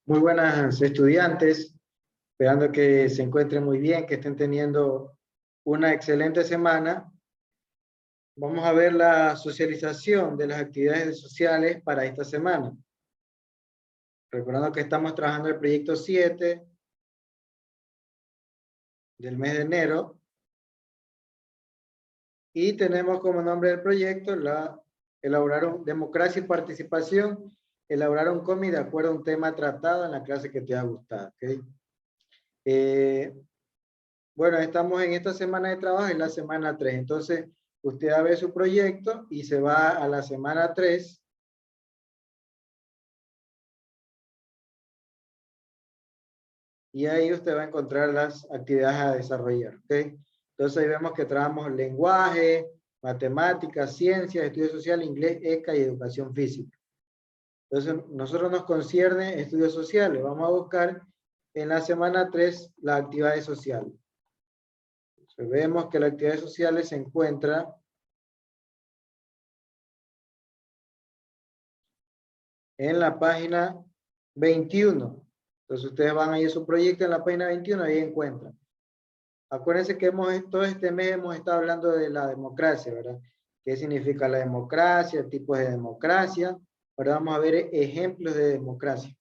Muy buenas estudiantes, esperando que se encuentren muy bien, que estén teniendo una excelente semana. Vamos a ver la socialización de las actividades sociales para esta semana. Recordando que estamos trabajando el proyecto 7 del mes de enero y tenemos como nombre del proyecto elaborar democracia y participación, elaborar un cómic de acuerdo a un tema tratado en la clase que te ha gustado. ¿Okay? Bueno, estamos en esta semana de trabajo, en la semana 3. Entonces, usted va a ver su proyecto y se va a la semana 3. Y ahí usted va a encontrar las actividades a desarrollar. ¿Okay? Entonces, ahí vemos que trabajamos lenguaje, matemáticas, ciencias, estudio social, inglés, ECA y educación física. Entonces, nosotros nos concierne estudios sociales. Vamos a buscar en la semana 3 las actividades sociales. Entonces, vemos que las actividades sociales se encuentran en la página 21. Entonces ustedes van ahí a su proyecto en la página 21 y ahí encuentran. Acuérdense que todo este mes hemos estado hablando de la democracia, ¿verdad? ¿Qué significa la democracia? Tipos de democracia. Ahora vamos a ver ejemplos de democracia.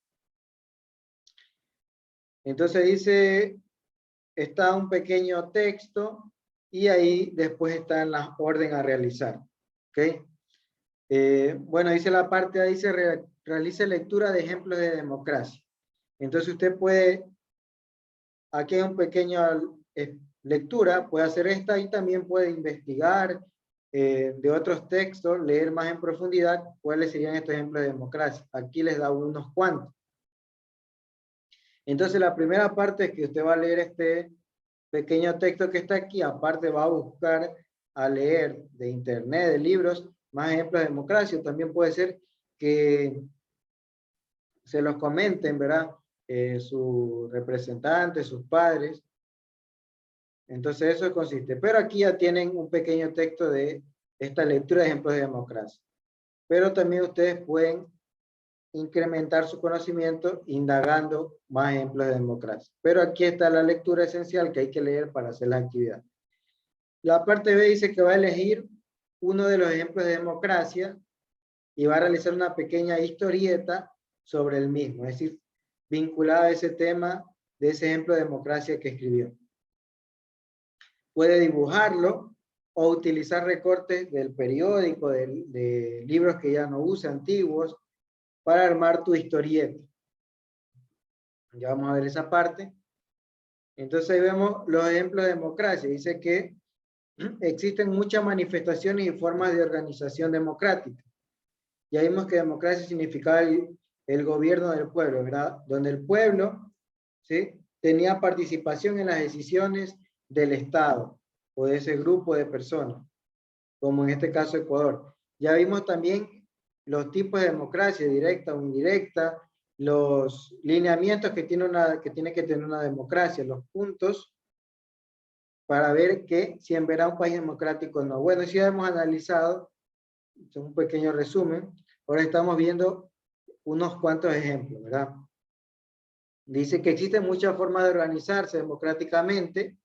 Entonces dice, está un pequeño texto y ahí después están las órdenes a realizar. ¿Ok? Bueno, dice la parte ahí, dice realice lectura de ejemplos de democracia. Entonces usted puede, aquí hay un pequeño lectura, puede hacer esta y también puede investigar de otros textos, leer más en profundidad cuáles serían estos ejemplos de democracia. Aquí les da unos cuantos. Entonces la primera parte es que usted va a leer este pequeño texto que está aquí, aparte va a buscar a leer de internet, de libros, más ejemplos de democracia. También puede ser que se los comenten, ¿verdad? Sus representantes, sus padres. Entonces eso consiste. Pero aquí ya tienen un pequeño texto de esta lectura de ejemplos de democracia. Pero también ustedes pueden incrementar su conocimiento indagando más ejemplos de democracia. Pero aquí está la lectura esencial que hay que leer para hacer la actividad. La parte B dice que va a elegir uno de los ejemplos de democracia y va a realizar una pequeña historieta sobre el mismo, es decir, vinculada a ese tema de ese ejemplo de democracia que escribió. Puede dibujarlo o utilizar recortes del periódico, de libros que ya no use, antiguos, para armar tu historieta. Ya vamos a ver esa parte. Entonces ahí vemos los ejemplos de democracia. Dice que existen muchas manifestaciones y formas de organización democrática. Ya vimos que democracia significaba el gobierno del pueblo, ¿verdad? Donde el pueblo, ¿sí?, tenía participación en las decisiones del Estado o de ese grupo de personas, como en este caso Ecuador. Ya vimos también los tipos de democracia, directa o indirecta, los lineamientos que tiene que tener una democracia, los puntos para ver que si en verdad un país democrático o no. Bueno, si ya hemos analizado, es un pequeño resumen, ahora estamos viendo unos cuantos ejemplos, ¿verdad? Dice que existen muchas formas de organizarse democráticamente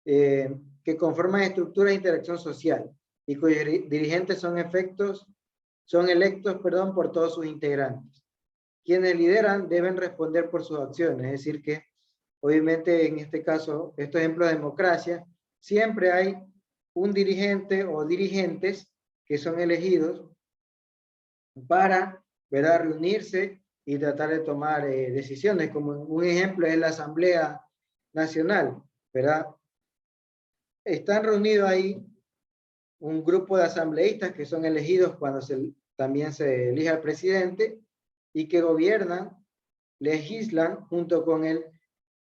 que conforman estructuras de interacción social y cuyos dirigentes son electos, por todos sus integrantes. Quienes lideran deben responder por sus acciones, es decir que obviamente en este caso, estos ejemplos de democracia, siempre hay un dirigente o dirigentes que son elegidos para, ¿verdad?, reunirse y tratar de tomar decisiones, como un ejemplo es la Asamblea Nacional, ¿verdad? Están reunidos ahí un grupo de asambleístas que son elegidos cuando también se elige al presidente y que gobiernan, legislan junto con él,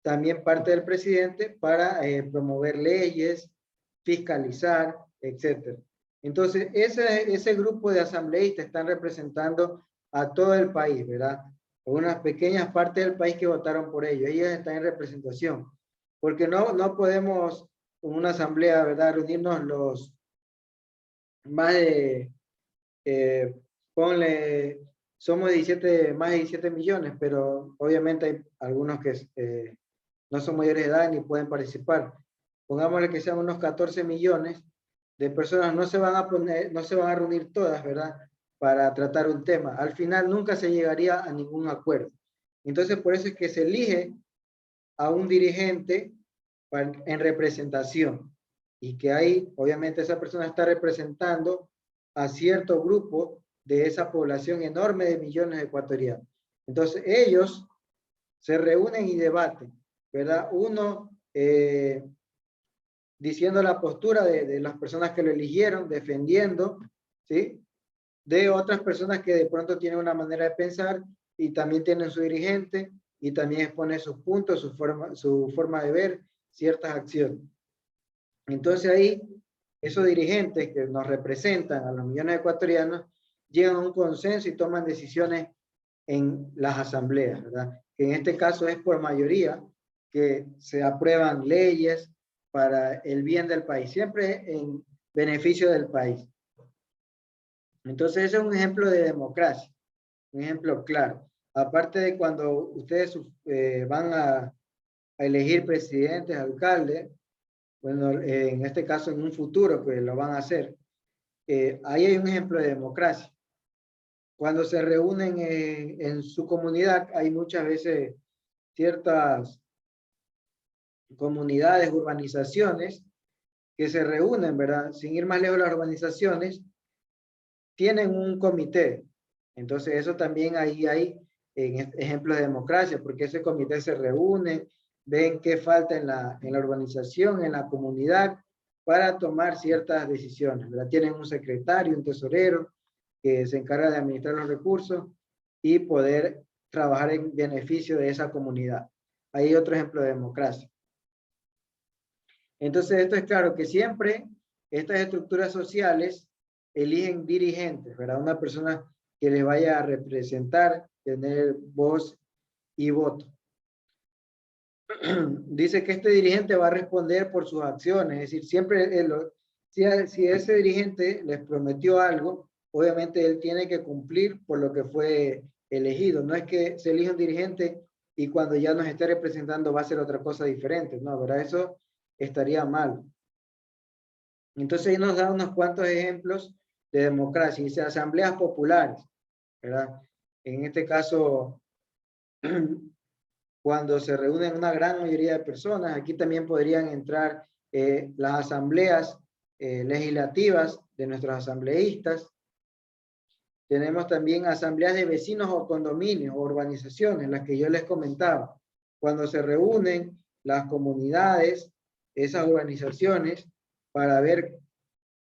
también parte del presidente, para promover leyes, fiscalizar, etc. Entonces, ese grupo de asambleístas están representando a todo el país, ¿verdad? Unas pequeñas partes del país que votaron por ellos. Ellos están en representación. Porque no podemos, en una asamblea, ¿verdad?, reunirnos los más de, ponle somos 17, más de 17 millones, pero obviamente hay algunos que no son mayores de edad ni pueden participar. Pongámosle que sean unos 14 millones de personas, no se van a poner, no se van a reunir todas, ¿verdad? Para tratar un tema. Al final nunca se llegaría a ningún acuerdo. Entonces, por eso es que se elige a un dirigente en representación y que ahí, obviamente, esa persona está representando a cierto grupo de esa población enorme de millones de ecuatorianos. Entonces, ellos se reúnen y debaten, ¿verdad? Uno diciendo la postura de las personas que lo eligieron, defendiendo, ¿sí? De otras personas que de pronto tienen una manera de pensar y también tienen su dirigente y también expone sus puntos, su forma de ver ciertas acciones. Entonces ahí, esos dirigentes que nos representan a los millones de ecuatorianos llegan a un consenso y toman decisiones en las asambleas, ¿verdad? Que en este caso es por mayoría que se aprueban leyes para el bien del país, siempre en beneficio del país. Entonces ese es un ejemplo de democracia, un ejemplo claro. Aparte de cuando ustedes van a elegir presidentes, alcaldes, bueno, en este caso en un futuro pues lo van a hacer, ahí hay un ejemplo de democracia. Cuando se reúnen en su comunidad, hay muchas veces ciertas comunidades, urbanizaciones, que se reúnen, ¿verdad? Sin ir más lejos, las urbanizaciones tienen un comité. Entonces, eso también ahí hay ejemplos de democracia, porque ese comité se reúne, ven qué falta en la urbanización, en la comunidad, para tomar ciertas decisiones, ¿verdad? Tienen un secretario, un tesorero, que se encarga de administrar los recursos y poder trabajar en beneficio de esa comunidad. Hay otro ejemplo de democracia. Entonces, esto es claro que siempre estas estructuras sociales eligen dirigentes, ¿verdad? Una persona que les vaya a representar, tener voz y voto. Dice que este dirigente va a responder por sus acciones, es decir, siempre si ese dirigente les prometió algo, obviamente él tiene que cumplir por lo que fue elegido. No es que se elija un dirigente y cuando ya nos esté representando va a ser otra cosa diferente, no, ¿verdad? Eso estaría mal. Entonces ahí nos da unos cuantos ejemplos de democracia. Dice asambleas populares, ¿verdad? En este caso, cuando se reúnen una gran mayoría de personas, aquí también podrían entrar las asambleas legislativas de nuestros asambleístas. Tenemos también asambleas de vecinos o condominios o urbanizaciones, las que yo les comentaba. Cuando se reúnen las comunidades, esas urbanizaciones, para ver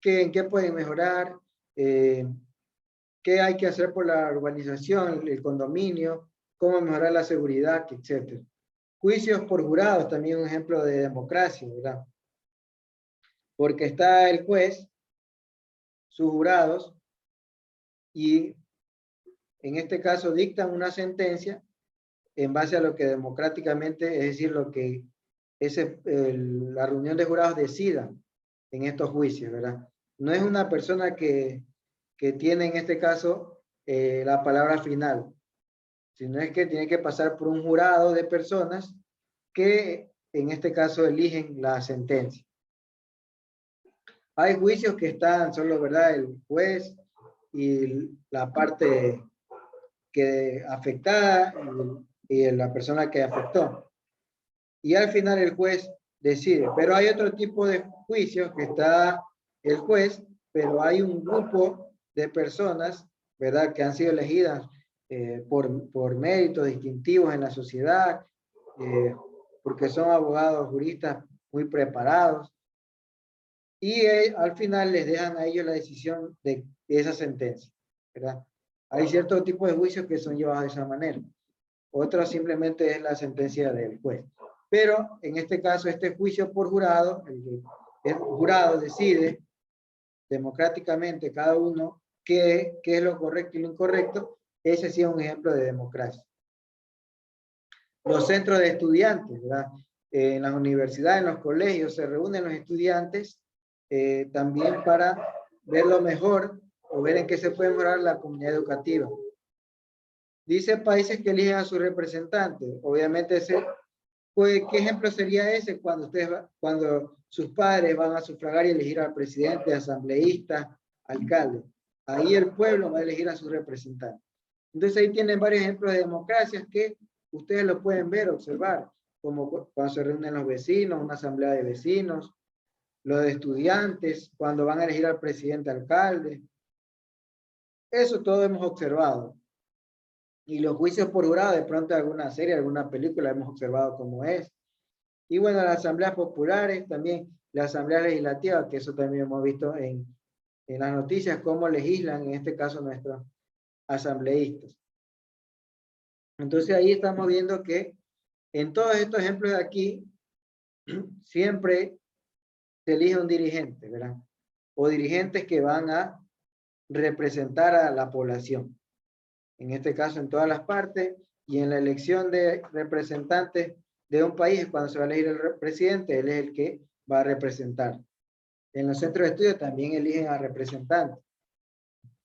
en qué pueden mejorar, qué hay que hacer por la urbanización, el condominio, cómo mejorar la seguridad, etc. Juicios por jurados, también un ejemplo de democracia, ¿verdad? Porque está el juez, sus jurados, y en este caso dictan una sentencia en base a lo que democráticamente, es decir, lo que la reunión de jurados decida en estos juicios, ¿verdad? No es una persona que tiene en este caso la palabra final, sino es que tiene que pasar por un jurado de personas que en este caso eligen la sentencia. Hay juicios que están solo, ¿verdad? El juez y la parte que afectada y la persona que afectó. Y al final el juez decide. Pero hay otro tipo de juicios que está el juez, pero hay un grupo de personas, ¿verdad? Que han sido elegidas por méritos distintivos en la sociedad, porque son abogados, juristas muy preparados, y al final les dejan a ellos la decisión de esa sentencia, ¿verdad? Hay cierto tipo de juicios que son llevados de esa manera. Otro simplemente es la sentencia del juez. Pero en este caso, este juicio por jurado, el jurado decide democráticamente cada uno qué es lo correcto y lo incorrecto. Ese sí es un ejemplo de democracia. Los centros de estudiantes, ¿verdad? En las universidades, en los colegios, se reúnen los estudiantes también para ver lo mejor o ver en qué se puede mejorar la comunidad educativa. Dice países que eligen a sus representantes. Obviamente, pues, ¿qué ejemplo sería ese cuando cuando sus padres van a sufragar y elegir al presidente, asambleísta, alcalde? Ahí el pueblo va a elegir a sus representantes. Entonces ahí tienen varios ejemplos de democracias que ustedes lo pueden ver, observar, como cuando se reúnen los vecinos, una asamblea de vecinos, los de estudiantes, cuando van a elegir al presidente alcalde. Eso todo hemos observado. Y los juicios por jurado, de pronto alguna serie, alguna película hemos observado cómo es. Y bueno, las asambleas populares, también la asamblea legislativa, que eso también hemos visto en las noticias, cómo legislan, en este caso nuestros asambleístas. Entonces ahí estamos viendo que en todos estos ejemplos de aquí, siempre se elige un dirigente, ¿verdad? O dirigentes que van a representar a la población. En este caso, en todas las partes, y en la elección de representantes de un país, cuando se va a elegir el presidente, él es el que va a representar. En los centros de estudio también eligen a representantes.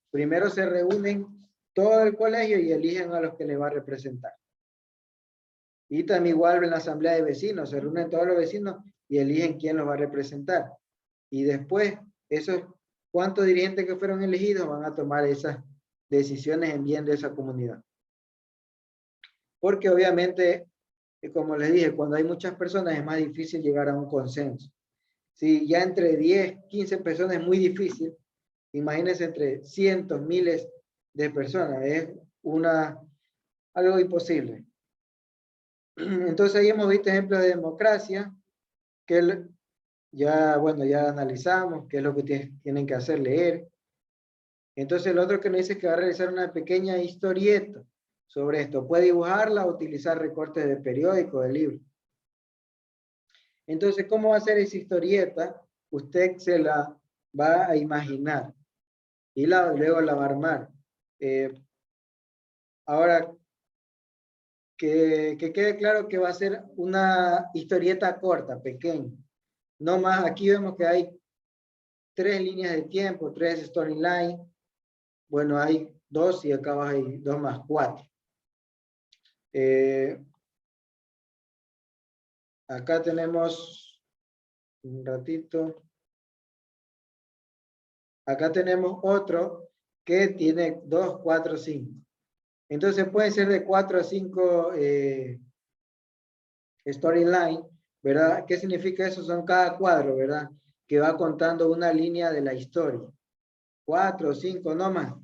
Primero se reúnen todo el colegio y eligen a los que le va a representar. Y también igual en la asamblea de vecinos, se reúnen todos los vecinos y eligen quién los va a representar. Y después, esos cuántos dirigentes que fueron elegidos van a tomar esas decisiones en bien de esa comunidad. Porque obviamente, como les dije, cuando hay muchas personas es más difícil llegar a un consenso. Si ya entre 10, 15 personas es muy difícil, imagínense entre cientos, miles de personas, es algo imposible. Entonces ahí hemos visto ejemplos de democracia, que ya analizamos qué es lo que tienen que hacer, leer. Entonces el otro que nos dice que va a realizar una pequeña historieta sobre esto. Puede dibujarla o utilizar recortes de periódico, de libro. Entonces, ¿cómo va a ser esa historieta? Usted se la va a imaginar y luego la va a armar. Ahora, que quede claro que va a ser una historieta corta, pequeña. No más, aquí vemos que hay 3 líneas de tiempo, 3 storylines. Bueno, hay 2 y acá hay 2 más 4. Acá tenemos un ratito. Acá tenemos otro que tiene 2, 4, 5. Entonces puede ser de 4 a 5 storyline, ¿verdad? ¿Qué significa eso? Son cada cuadro, ¿verdad? Que va contando una línea de la historia. 4 o 5, no más,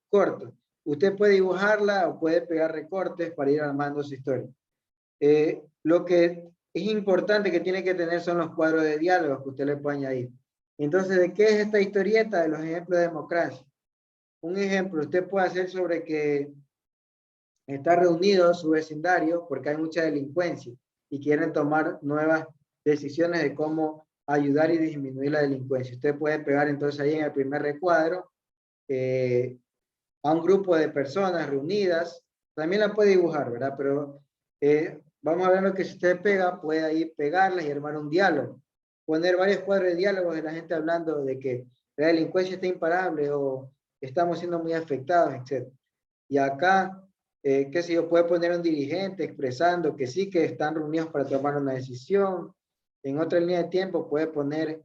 corto. Usted puede dibujarla o puede pegar recortes para ir armando su historia. Lo que es importante que tiene que tener son los cuadros de diálogos que usted le puede añadir. Entonces, ¿de qué es esta historieta? De los ejemplos de democracia. Un ejemplo, usted puede hacer sobre que está reunido su vecindario porque hay mucha delincuencia y quieren tomar nuevas decisiones de cómo ayudar y disminuir la delincuencia. Usted puede pegar entonces ahí en el primer recuadro a un grupo de personas reunidas. También la puede dibujar, ¿verdad? Pero vamos a ver lo que si usted pega, puede ahí pegarlas y armar un diálogo. Poner varios cuadros de diálogos de la gente hablando de que la delincuencia está imparable o estamos siendo muy afectados, etc. Y acá, qué sé yo, puede poner un dirigente expresando que sí, que están reunidos para tomar una decisión. En otra línea de tiempo puede poner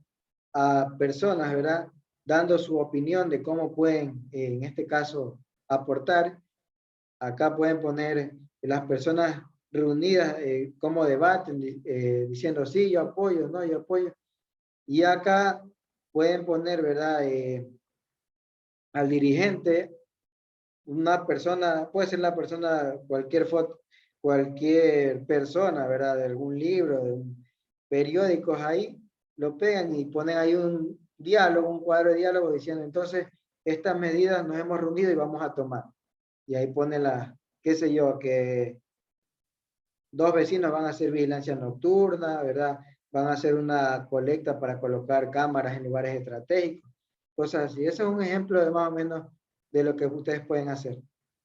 a personas, ¿verdad? Dando su opinión de cómo pueden, en este caso, aportar. Acá pueden poner las personas reunidas, cómo debaten, diciendo sí, yo apoyo, no, yo apoyo. Y acá pueden poner, ¿verdad? Al dirigente, una persona, puede ser la persona, cualquier foto, cualquier persona, ¿verdad? De algún libro, de un periódico ahí, lo pegan y ponen ahí un diálogo, un cuadro de diálogo diciendo, entonces, estas medidas nos hemos reunido y vamos a tomar. Y ahí pone qué sé yo, que 2 vecinos van a hacer vigilancia nocturna, ¿verdad? Van a hacer una colecta para colocar cámaras en lugares estratégicos, cosas así. Ese es un ejemplo de más o menos de lo que ustedes pueden hacer.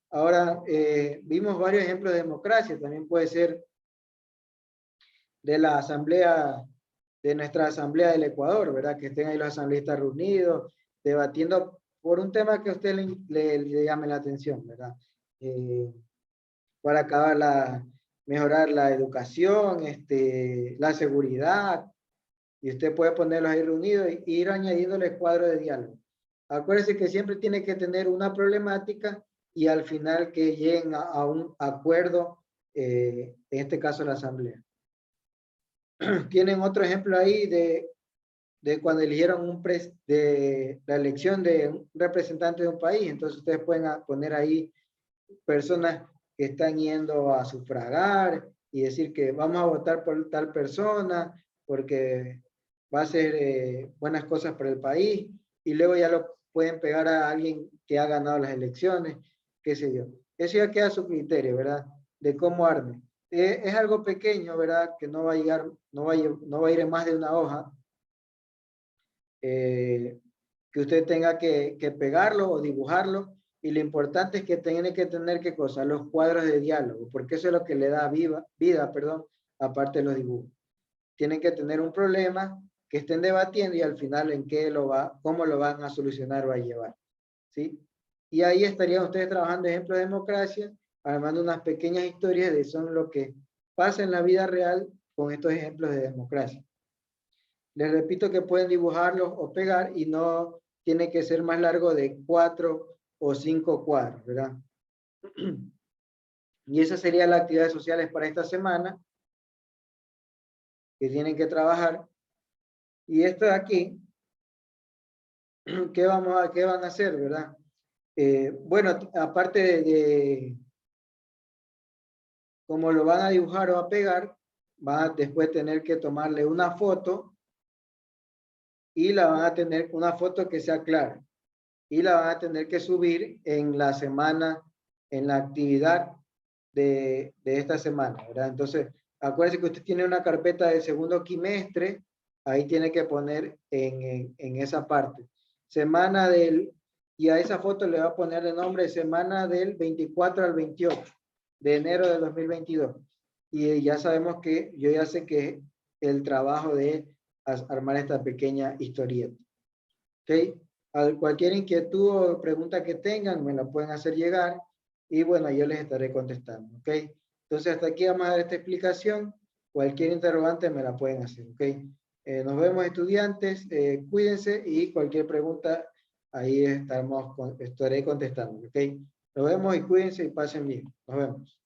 Ahora, vimos varios ejemplos de democracia, también puede ser de la asamblea, de nuestra asamblea del Ecuador, ¿verdad? Que estén ahí los asambleístas reunidos, debatiendo por un tema que a usted le llame la atención, ¿verdad? eh, para acabar mejorar la educación, la seguridad, y usted puede ponerlos ahí reunidos e ir añadiéndole cuadros de diálogo. Acuérdese que siempre tiene que tener una problemática y al final que lleguen a un acuerdo, en este caso la asamblea. Tienen otro ejemplo ahí de cuando eligieron de la elección de un representante de un país. Entonces ustedes pueden poner ahí personas que están yendo a sufragar y decir que vamos a votar por tal persona porque va a hacer buenas cosas para el país, y luego ya lo pueden pegar a alguien que ha ganado las elecciones, qué sé yo. Eso ya queda a su criterio, ¿verdad? De cómo arme. Es algo pequeño, ¿verdad? Que no va a llegar, no va a ir en más de una hoja. Que usted tenga que pegarlo o dibujarlo, y lo importante es que tiene que tener, ¿qué cosa? Los cuadros de diálogo, porque eso es lo que le da vida, perdón, aparte de los dibujos. Tienen que tener un problema que estén debatiendo y al final en cómo lo van a solucionar o a llevar, ¿sí? Y ahí estarían ustedes trabajando ejemplos de democracia, armando unas pequeñas historias de son lo que pasa en la vida real con estos ejemplos de democracia. Les repito que pueden dibujarlos o pegar y no tiene que ser más largo de 4 o 5 cuadros, ¿verdad? Y esa sería las actividades sociales para esta semana que tienen que trabajar. Y esto de aquí, ¿qué van a hacer, verdad? Bueno, aparte de cómo lo van a dibujar o a pegar, van a después tener que tomarle una foto, y la van a tener una foto que sea clara, y la van a tener que subir en la semana, en la actividad de esta semana, ¿verdad? Entonces, acuérdense que usted tiene una carpeta de segundo quimestre, ahí tiene que poner en esa parte. Y a esa foto le va a poner de nombre semana del 24 al 28 de enero de 2022. Y ya sabemos que, yo ya sé que el trabajo de armar esta pequeña historieta. ¿Ok? Cualquier inquietud o pregunta que tengan, me la pueden hacer llegar y bueno, yo les estaré contestando. ¿Ok? Entonces, hasta aquí vamos a dar esta explicación. Cualquier interrogante me la pueden hacer. ¿Ok? Nos vemos, estudiantes. Cuídense y cualquier pregunta, ahí estaré contestando. ¿Ok? Nos vemos y cuídense y pasen bien. Nos vemos.